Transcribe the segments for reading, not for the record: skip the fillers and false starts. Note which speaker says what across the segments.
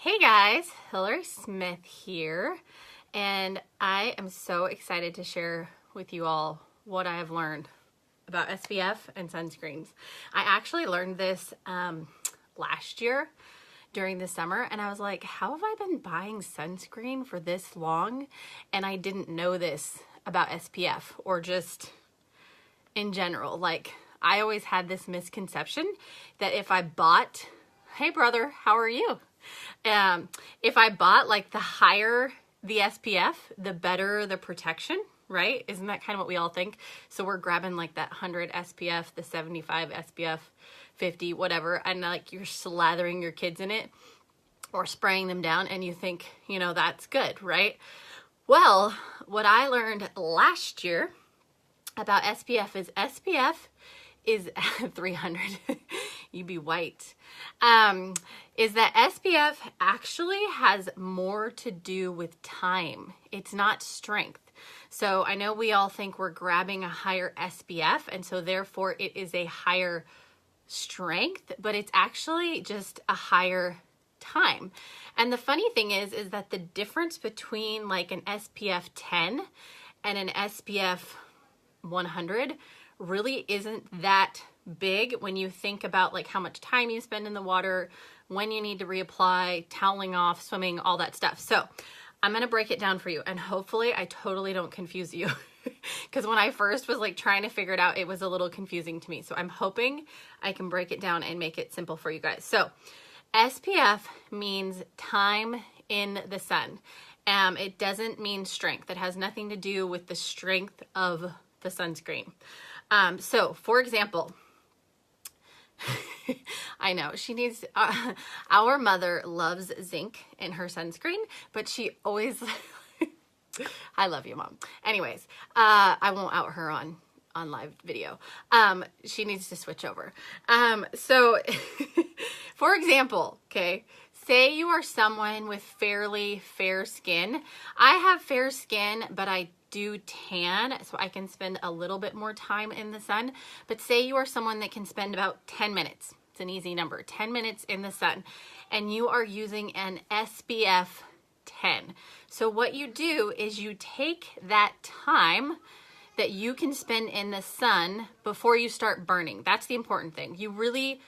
Speaker 1: Hey guys, Hillary Smith here, and I am so excited to share with you all what I have learned about SPF and sunscreens. I actually learned this last year during the summer, and I was like, how have I been buying sunscreen for this long and I didn't know this about SPF or just in general? Like, I always had this misconception that if I bought, hey brother, how are you? If I bought like the higher the SPF, the better the protection, right? Isn't that kind of what we all think? So we're grabbing like that 100 SPF, the 75 SPF, 50, whatever, and like you're slathering your kids in it or spraying them down and you think, you know, that's good, right? Well, what I learned last year about SPF is 300. You be white. Is that SPF actually has more to do with time. It's not strength. So I know we all think we're grabbing a higher SPF and so therefore it is a higher strength, but it's actually just a higher time. And the funny thing is that the difference between like an SPF 10 and an SPF 100 really isn't that big when you think about like how much time you spend in the water, when you need to reapply, toweling off, swimming, all that stuff. So I'm going to break it down for you, and hopefully I totally don't confuse you because when I first was like trying to figure it out, it was a little confusing to me. So I'm hoping I can break it down and make it simple for you guys. So SPF means time in the sun. It doesn't mean strength. It has nothing to do with the strength of the sunscreen. So for example, I know she needs, our mother loves zinc in her sunscreen, but she always, I love you, Mom. Anyways, I won't out her on live video. She needs to switch over. So for example, okay, say you are someone with fairly fair skin. I have fair skin, but I do tan, so I can spend a little bit more time in the sun. But say you are someone that can spend about 10 minutes. It's an easy number, 10 minutes in the sun, and you are using an SPF 10. So what you do is you take that time that you can spend in the sun before you start burning. That's the important thing. You really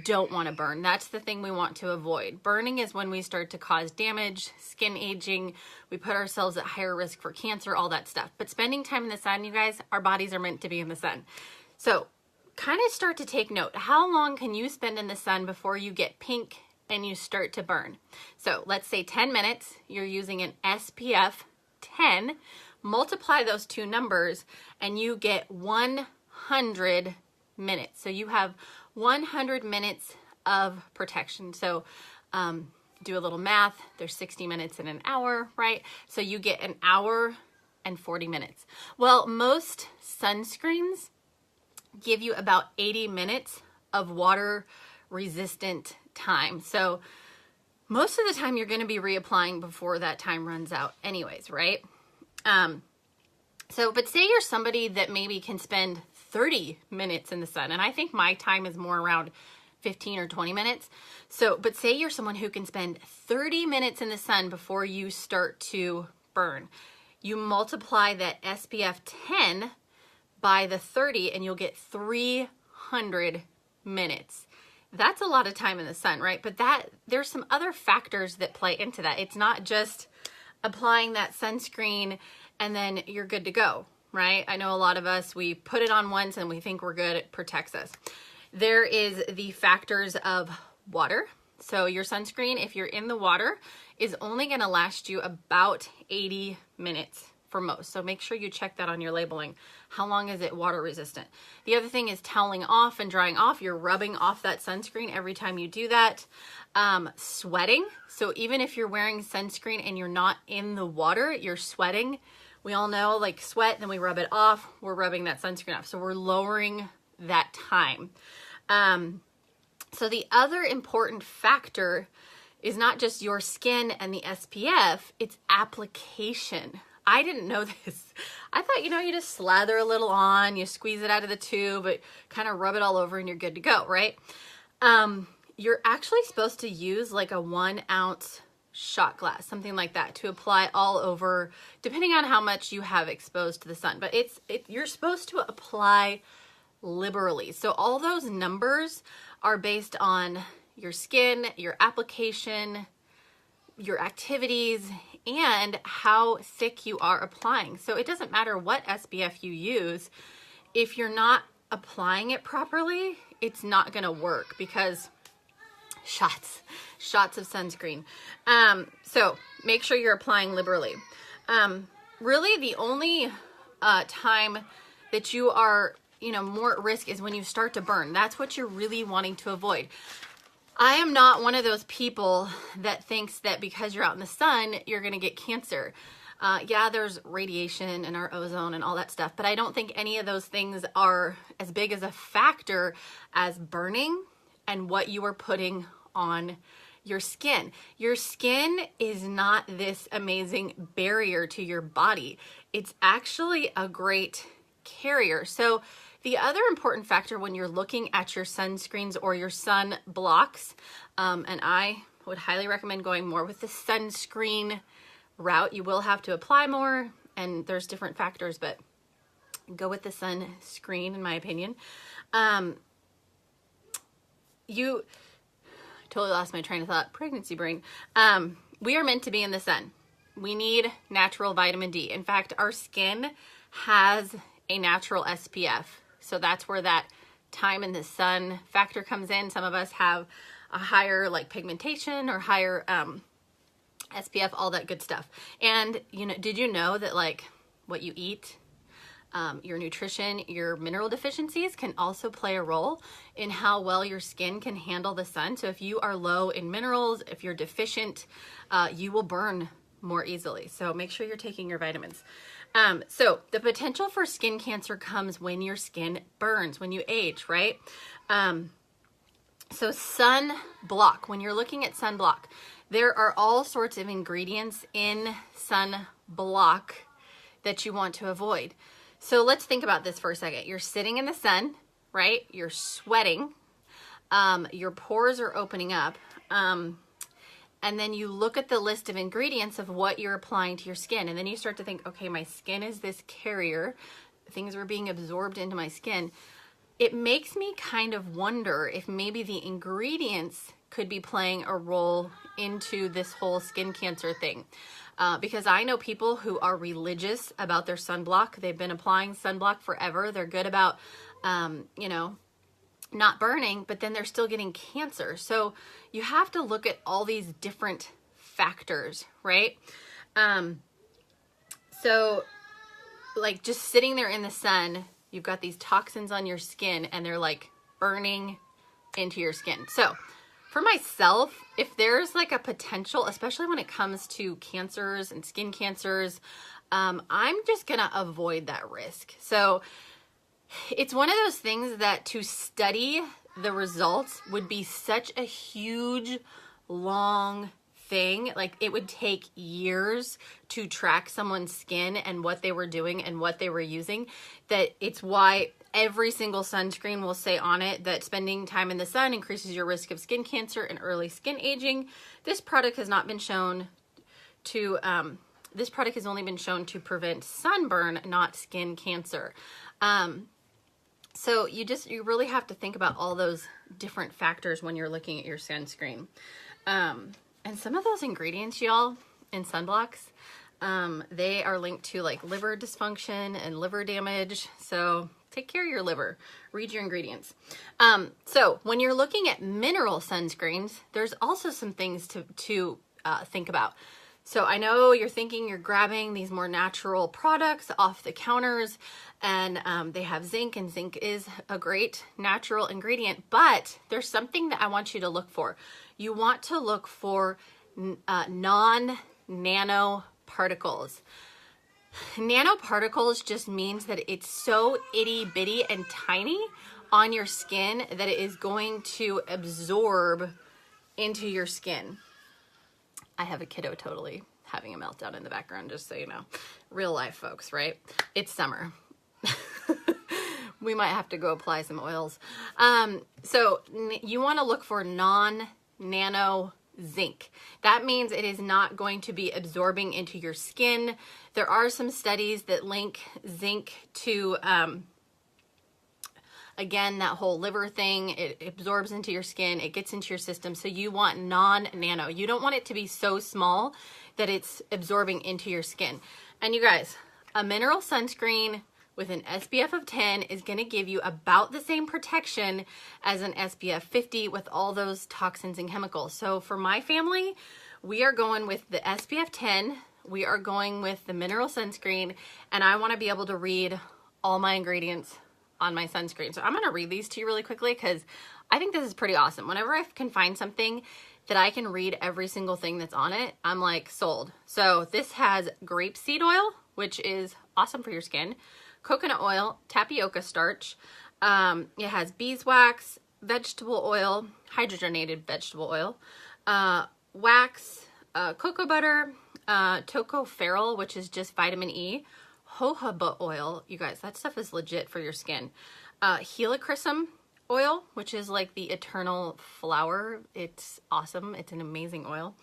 Speaker 1: don't want to burn. That's the thing we want to avoid. Burning is when we start to cause damage, skin aging, we put ourselves at higher risk for cancer, all that stuff. But spending time in the sun, you guys, our bodies are meant to be in the sun. So kind of start to take note. How long can you spend in the sun before you get pink and you start to burn? So let's say 10 minutes, you're using an SPF 10, multiply those two numbers and you get 100 minutes. So you have 100 minutes of protection. So do a little math. There's 60 minutes in an hour, right? So you get an hour and 40 minutes. Well, most sunscreens give you about 80 minutes of water resistant time. So most of the time you're going to be reapplying before that time runs out anyways, right? But say you're somebody that maybe can spend 30 minutes in the sun. And I think my time is more around 15 or 20 minutes. So, but say you're someone who can spend 30 minutes in the sun before you start to burn. You multiply that SPF 10 by the 30 and you'll get 300 minutes. That's a lot of time in the sun, right? But there's some other factors that play into that. It's not just applying that sunscreen and then you're good to go, right? I know a lot of us, we put it on once and we think we're good, it protects us. There is the factors of water. So your sunscreen, if you're in the water, is only gonna last you about 80 minutes for most. So make sure you check that on your labeling. How long is it water resistant? The other thing is toweling off and drying off. You're rubbing off that sunscreen every time you do that. Sweating. So even if you're wearing sunscreen and you're not in the water, you're sweating. We all know, like, sweat, then we rub it off, we're rubbing that sunscreen off. So we're lowering that time. So the other important factor is not just your skin and the SPF, it's application. I didn't know this. I thought, you know, you just slather a little on, you squeeze it out of the tube, but kind of rub it all over and you're good to go, right? you're actually supposed to use like a 1 ounce shot glass, something like that, to apply all over, depending on how much you have exposed to the sun. But you're supposed to apply liberally. So all those numbers are based on your skin, your application, your activities, and how thick you are applying. So it doesn't matter what SPF you use. If you're not applying it properly, it's not going to work, because shots of sunscreen. So make sure you're applying liberally. Really the only time that you are, more at risk is when you start to burn. That's what you're really wanting to avoid. I am not one of those people that thinks that because you're out in the sun, you're going to get cancer. Yeah, there's radiation and our ozone and all that stuff, but I don't think any of those things are as big as a factor as burning and what you are putting on your skin. Your skin is not this amazing barrier to your body. It's actually a great carrier. So the other important factor when you're looking at your sunscreens or your sun blocks, and I would highly recommend going more with the sunscreen route. You will have to apply more, and there's different factors, but go with the sunscreen in my opinion. You totally lost my train of thought. Pregnancy brain. We are meant to be in the sun. We need natural vitamin D. In fact, our skin has a natural SPF. So that's where that time in the sun factor comes in. Some of us have a higher like pigmentation or higher SPF, all that good stuff. And did you know that like what you eat, your nutrition, your mineral deficiencies can also play a role in how well your skin can handle the sun. So if you are low in minerals, if you're deficient, you will burn more easily. So make sure you're taking your vitamins. So the potential for skin cancer comes when your skin burns, when you age, right? So sunblock, when you're looking at sunblock, there are all sorts of ingredients in sunblock that you want to avoid. So let's think about this for a second. You're sitting in the sun, right? You're sweating. Your pores are opening up. And then you look at the list of ingredients of what you're applying to your skin. And then you start to think, okay, my skin is this carrier. Things are being absorbed into my skin. It makes me kind of wonder if maybe the ingredients could be playing a role into this whole skin cancer thing. Because I know people who are religious about their sunblock. They've been applying sunblock forever. They're good about, not burning, but then they're still getting cancer. So you have to look at all these different factors, right? So like just sitting there in the sun, you've got these toxins on your skin and they're like burning into your skin. So for myself, if there's like a potential, especially when it comes to cancers and skin cancers, I'm just gonna avoid that risk. So it's one of those things that to study the results would be such a huge, long thing. Like it would take years to track someone's skin and what they were doing and what they were using, that it's why every single sunscreen will say on it that spending time in the sun increases your risk of skin cancer and early skin aging. This product has not been shown to, this product has only been shown to prevent sunburn, not skin cancer. So you really have to think about all those different factors when you're looking at your sunscreen. And some of those ingredients, y'all, in sunblocks, they are linked to like liver dysfunction and liver damage. So take care of your liver. Read your ingredients. So when you're looking at mineral sunscreens, there's also some things to think about. So I know you're thinking you're grabbing these more natural products off the counters, and they have zinc, and zinc is a great natural ingredient, but there's something that I want you to look for. You want to look for non-nano particles. Nanoparticles just means that it's so itty bitty and tiny on your skin that it is going to absorb into your skin. I have a kiddo totally having a meltdown in the background, just so you know. Real life, folks, right? It's summer. we might have to go apply some oils. So you want to look for non-nano zinc. That means it is not going to be absorbing into your skin. There are some studies that link zinc to, again, that whole liver thing. It absorbs into your skin, it gets into your system. So you want non-nano. You don't want it to be so small that it's absorbing into your skin. And you guys, a mineral sunscreen with an SPF of 10 is going to give you about the same protection as an SPF 50 with all those toxins and chemicals. So for my family, we are going with the SPF 10. We are going with the mineral sunscreen, and I want to be able to read all my ingredients on my sunscreen. So I'm going to read these to you really quickly because I think this is pretty awesome. Whenever I can find something that I can read every single thing that's on it, I'm like sold. So this has grapeseed oil, which is awesome for your skin, coconut oil, tapioca starch. It has beeswax, vegetable oil, hydrogenated vegetable oil, wax, cocoa butter, tocopherol, which is just vitamin E, jojoba oil. You guys, that stuff is legit for your skin. Helichrysum oil, which is like the eternal flower. It's awesome. It's an amazing oil.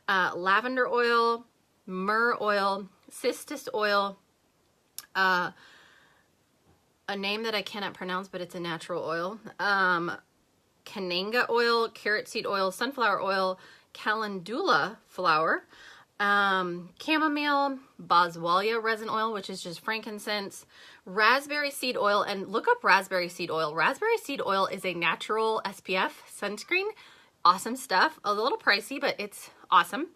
Speaker 1: Lavender oil, myrrh oil, cistus oil, a name that I cannot pronounce, but it's a natural oil. Cananga oil, carrot seed oil, sunflower oil, calendula flower, chamomile, boswellia resin oil, which is just frankincense, raspberry seed oil, and look up raspberry seed oil. Raspberry seed oil is a natural SPF sunscreen. Awesome stuff. A little pricey, but it's awesome.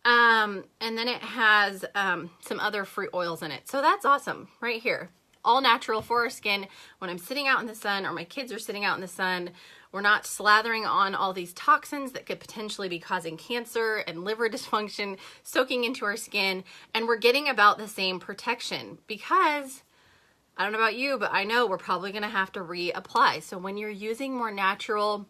Speaker 1: And then it has some other fruit oils in it. So that's awesome right here. All natural for our skin. When I'm sitting out in the sun or my kids are sitting out in the sun, we're not slathering on all these toxins that could potentially be causing cancer and liver dysfunction soaking into our skin. And we're getting about the same protection because, I don't know about you, but I know we're probably going to have to reapply. So when you're using more natural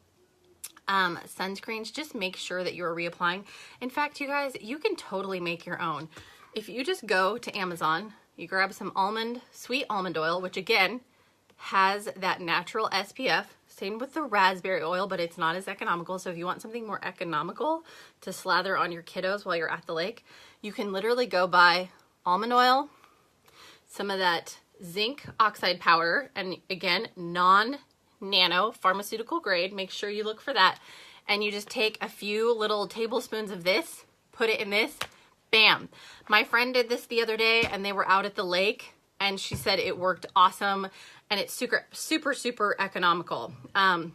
Speaker 1: sunscreens, just make sure that you're reapplying. In fact, you guys, you can totally make your own. If you just go to Amazon, you grab some sweet almond oil, which again has that natural SPF. Same with the raspberry oil, but it's not as economical. So if you want something more economical to slather on your kiddos while you're at the lake, you can literally go buy almond oil, some of that zinc oxide powder, and again, non-nano pharmaceutical grade. Make sure you look for that. And you just take a few little tablespoons of this, put it in this, bam. My friend did this the other day and they were out at the lake and she said it worked awesome and it's super, super, super economical. I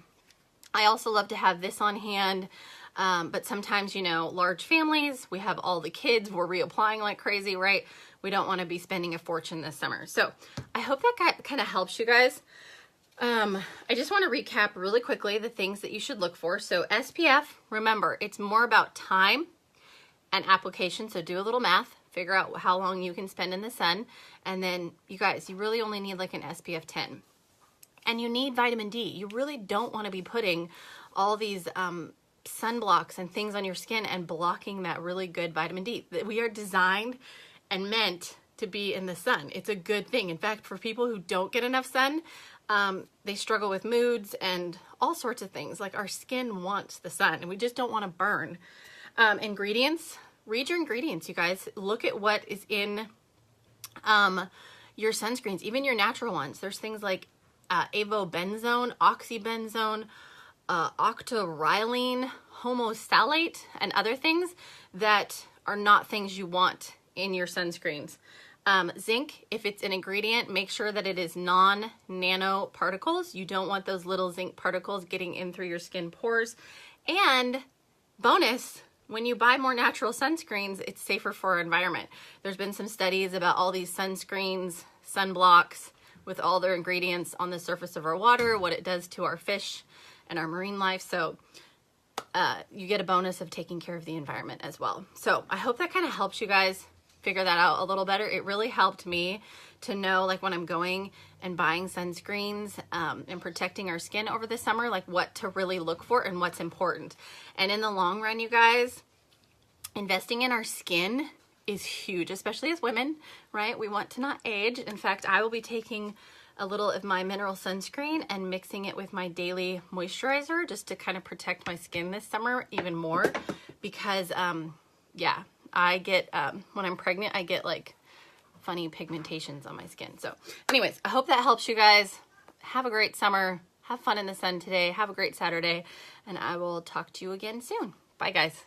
Speaker 1: also love to have this on hand, but sometimes, you know, large families, we have all the kids, we're reapplying like crazy, right? We don't want to be spending a fortune this summer. So I hope that kind of helps you guys. I just want to recap really quickly the things that you should look for. So SPF, remember, it's more about time and application. So do a little math, figure out how long you can spend in the sun. And then you guys, you really only need like an SPF 10. And you need vitamin D. You really don't want to be putting all these sunblocks and things on your skin and blocking that really good vitamin D. We are designed and meant to be in the sun. It's a good thing. In fact, for people who don't get enough sun, they struggle with moods and all sorts of things. Like our skin wants the sun and we just don't want to burn. Ingredients, read your ingredients, you guys. Look at what is in your sunscreens, even your natural ones. There's things like avobenzone, oxybenzone, octoroline, homosalate, and other things that are not things you want in your sunscreens. Zinc, if it's an ingredient, make sure that it is non-nano particles. You don't want those little zinc particles getting in through your skin pores. And bonus, when you buy more natural sunscreens, it's safer for our environment. There's been some studies about all these sunscreens, sunblocks, with all their ingredients on the surface of our water, what it does to our fish and our marine life. So you get a bonus of taking care of the environment as well. So I hope that kind of helps you guys figure that out a little better. It really helped me to know, like when I'm going and buying sunscreens and protecting our skin over the summer, like what to really look for and what's important. And in the long run, you guys, investing in our skin is huge, especially as women, right? We want to not age. In fact, I will be taking a little of my mineral sunscreen and mixing it with my daily moisturizer just to kind of protect my skin this summer even more because, yeah, I get, when I'm pregnant, I get like funny pigmentations on my skin. So anyways, I hope that helps you guys. Have a great summer. Have fun in the sun today. Have a great Saturday. And I will talk to you again soon. Bye, guys.